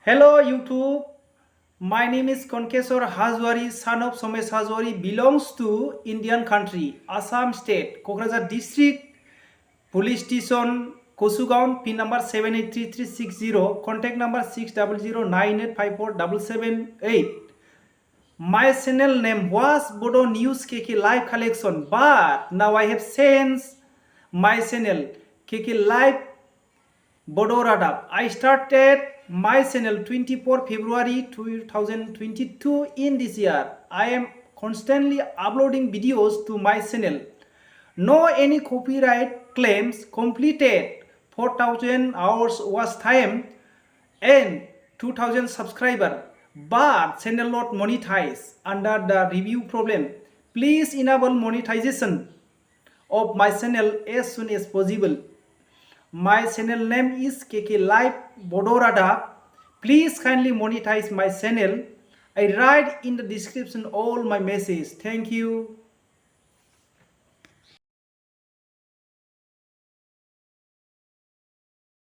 Hello YouTube. My name is Konkeswar Hazwari, son of Somesh Hazwari, belongs to Indian country, Assam state, Kokrajhar district, police station, Kosugaon, pin number 783360, contact number 6009854778. My channel name was BODO News KK Live Collection, but now I have changed my channel KK Live BODO RADAB. I started my channel 24 February 2022 in this year. I am constantly uploading videos to my channel. No any copyright claims, completed 4,000 hours watch time and 2,000 subscriber, but channel not monetized under the review problem. Please enable monetization of my channel as soon as possible. My channel name is KK Live BODO. Please kindly monetize my channel. I write in the description all my messages. Thank you.